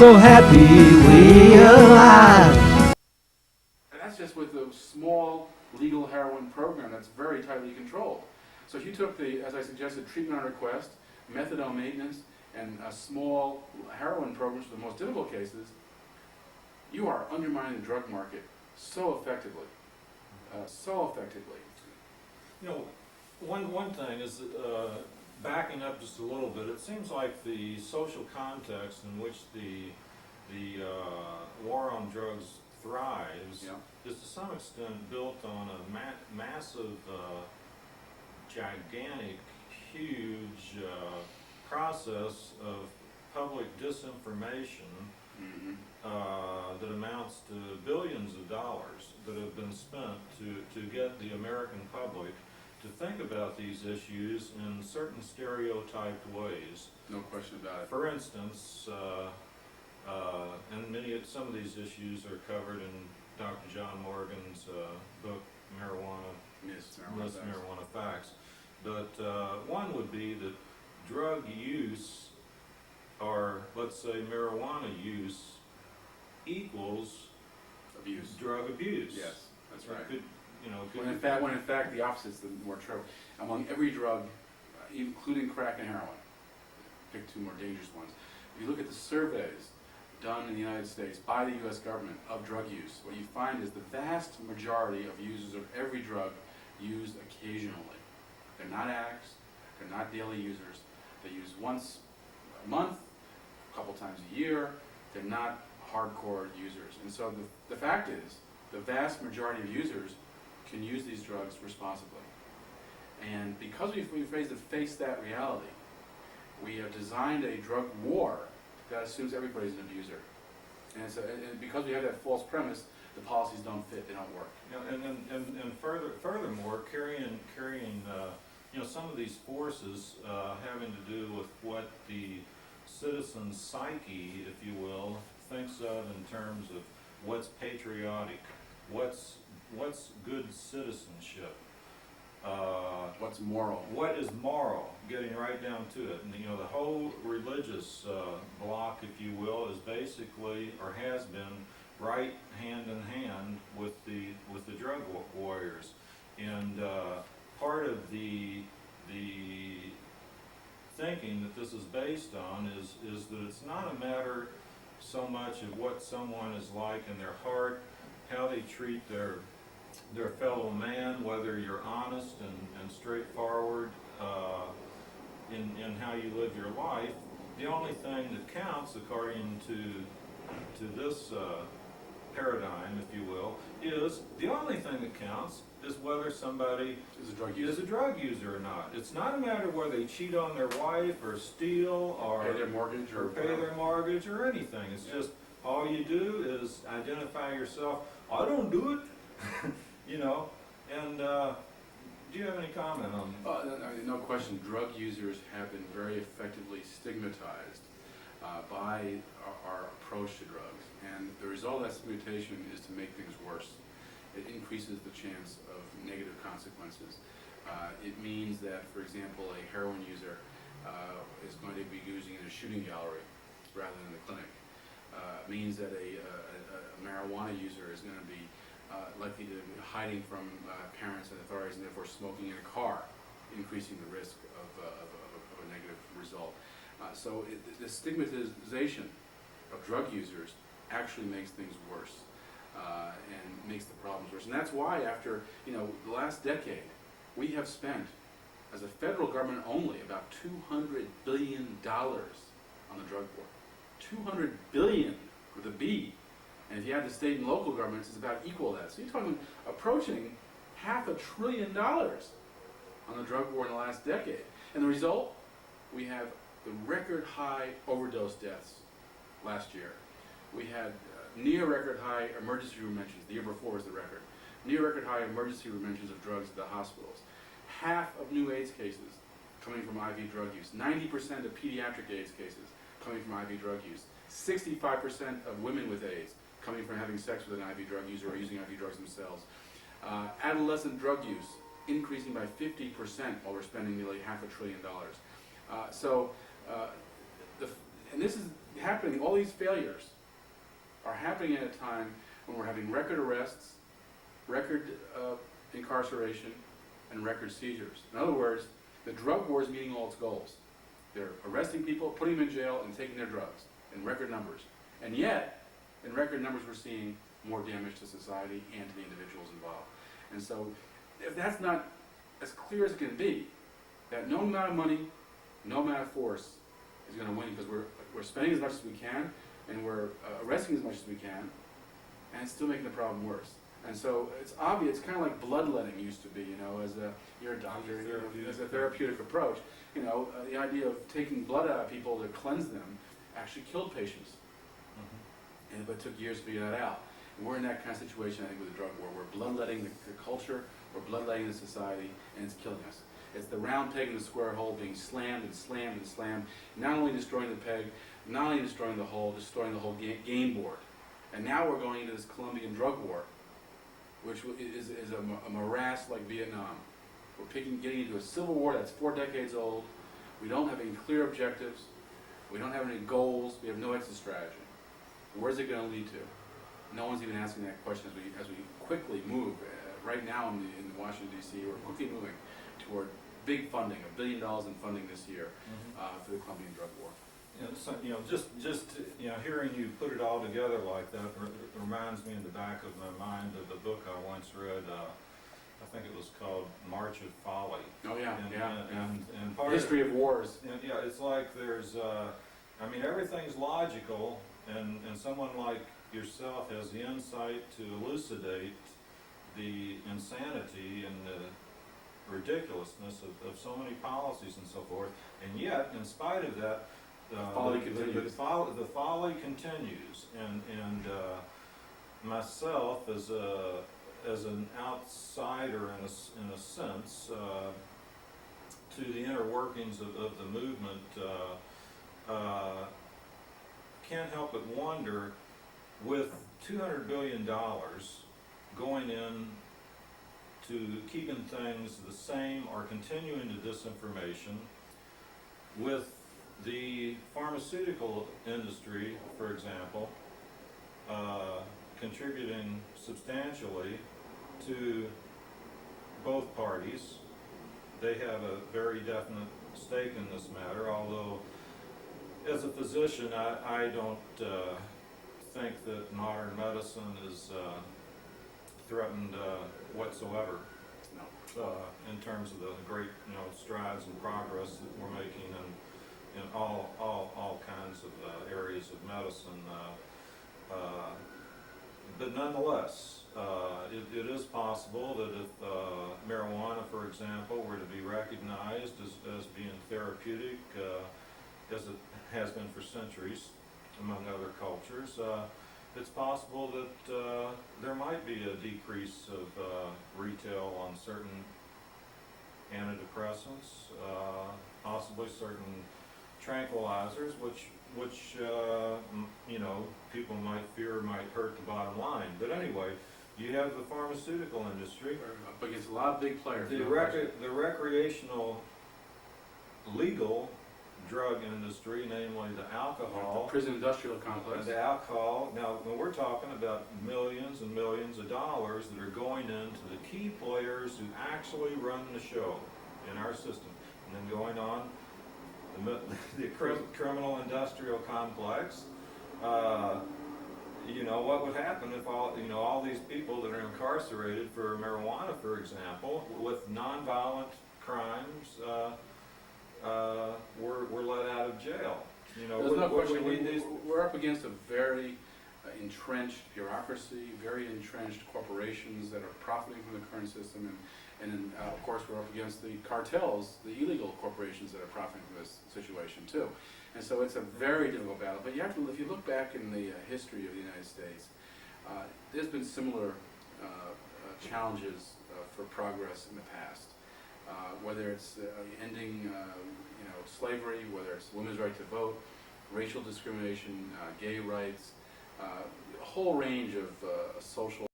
so happy we alive. And that's just with the small legal heroin program that's very tightly controlled. So if you took the, as I suggested, treatment on request, methadone maintenance, and a small heroin programs for the most difficult cases, you are undermining the drug market so effectively. So effectively. You know, one thing is, backing up just a little bit, it seems like the social context in which the war on drugs thrives is to some extent built on a massive, gigantic, huge process of public disinformation that amounts to billions of dollars that have been spent to get the American public to think about these issues in certain stereotyped ways. No question about it. For instance, and some of these issues are covered in Dr. John Morgan's book, Myths, Marijuana Facts. But one would be that drug use, or let's say marijuana use, equals Abuse. drug abuse. Yes, that's right. Could, When in fact the opposite is the more true. Among every drug, including crack and heroin, pick two more dangerous ones. If you look at the surveys done in the United States by the U.S. government of drug use, what you find is the vast majority of users of every drug use occasionally. They're not addicts, they're not daily users. They use once a month, a couple times a year. They're not hardcore users. And so the fact is, the vast majority of users can use these drugs responsibly. And because we've raised to face that reality, we have designed a drug war that assumes everybody's an abuser. And so, and because we have that false premise, the policies don't fit, they don't work. and furthermore, carrying some of these forces having to do with what the citizen's psyche, if you will, thinks of in terms of what's patriotic, what's good citizenship, What's moral? what is moral, getting right down to it. And the whole religious block, if you will, is basically, or has been, right hand in hand with the drug warriors. And part of the thinking that this is based on is that it's not a matter so much of what someone is like in their heart, how they treat their fellow man, whether you're honest and straightforward in how you live your life. The only thing that counts, according to this paradigm, if you will, is the only thing that counts is whether somebody Is a drug is user. a drug user or not. It's not a matter whether they cheat on their wife or steal or Pay their mortgage or pay their mortgage or anything. It's just all you do is identify yourself. I don't do it, And do you have any comment on? No question. Drug users have been very effectively stigmatized by our approach to drugs, and the result of that stigmatization is to make things worse. It increases the chance of negative consequences. It means that, for example, a heroin user is going to be using in a shooting gallery rather than the clinic. It means that a marijuana user is going to be likely to be hiding from parents and authorities, and therefore smoking in a car, increasing the risk of a negative result. So the stigmatization of drug users actually makes things worse and makes the problems worse. And that's why after the last decade, we have spent, as a federal government only, about $200 billion on the drug war. $200 billion with a B. And if you add the state and local governments, it's about equal to that. So you're talking approaching $500 billion on the drug war in the last decade. And the result, we have the record high overdose deaths last year. We had near record high emergency room admissions. The year before was the record. Near record high emergency room admissions of drugs at the hospitals. Half of new AIDS cases coming from IV drug use. 90% of pediatric AIDS cases coming from IV drug use. 65% of women with AIDS coming from having sex with an IV drug user or using IV drugs themselves. Adolescent drug use increasing by 50% while we're spending nearly $500 billion. And this is happening, all these failures are happening at a time when we're having record arrests, record incarceration, and record seizures. In other words, the drug war is meeting all its goals. They're arresting people, putting them in jail, and taking their drugs in record numbers. And yet, in record numbers, we're seeing more damage to society and to the individuals involved. And so, if that's not as clear as it can be, that no amount of money, no amount of force is going to win, because we're spending as much as we can, and we're arresting as much as we can, and it's still making the problem worse. And so it's obvious, it's kind of like bloodletting used to be, you know, you're a doctor, as a therapeutic approach. You know, the idea of taking blood out of people to cleanse them actually killed patients. But it took years to figure that out. And we're in that kind of situation, I think, with the drug war. We're bloodletting the culture, we're bloodletting the society, and it's killing us. It's the round peg in the square hole being slammed and slammed and slammed, not only destroying the peg, not only destroying the hole, destroying the whole game board. And now we're going into this Colombian drug war, which is a morass like Vietnam. We're getting into a civil war that's 4 decades old. We don't have any clear objectives. We don't have any goals. We have no exit strategy. Where's it going to lead to? No one's even asking that question as we quickly move. Right now in Washington, D.C., we're quickly moving toward big funding, $1 billion in funding this year for the Colombian drug war. So, just hearing you put it all together like that reminds me in the back of my mind of the book I once read. I think it was called March of Folly. Oh yeah, and part history of wars. Yeah, it's like there's, everything's logical, and someone like yourself has the insight to elucidate the insanity and the ridiculousness of so many policies and so forth, and yet, in spite of that, the folly continues, and myself as an outsider in a sense to the inner workings of the movement, can't help but wonder, with $200 billion going in to keeping things the same or continuing the disinformation, with the pharmaceutical industry, for example, contributing substantially to both parties. They have a very definite stake in this matter, although as a physician, I don't think that modern medicine is threatened whatsoever. No. In terms of the great strides and progress that we're making in all kinds of areas of medicine. But nonetheless, it is possible that if marijuana, for example, were to be recognized as being therapeutic, as it has been for centuries among other cultures, it's possible that there might be a decrease of retail on certain antidepressants, possibly certain tranquilizers, which people might fear might hurt the bottom line. But anyway, you have the pharmaceutical industry. We're up against a lot of big players. The recreational, legal drug industry, namely the alcohol. The prison industrial complex. The alcohol. Now, when we're talking about millions and millions of dollars that are going into the key players who actually run the show in our system, and then going on the criminal industrial complex. What would happen if all these people that are incarcerated for marijuana, for example, with nonviolent crimes, were let out of jail? There's no question. We're up against a very entrenched bureaucracy, very entrenched corporations that are profiting from the current system, and of course we're up against the cartels, the illegal corporations that are profiting from this situation too. And so it's a very difficult battle. But if you look back in the history of the United States, there's been similar challenges for progress in the past. Whether it's ending slavery, whether it's women's right to vote, racial discrimination, gay rights, a whole range of social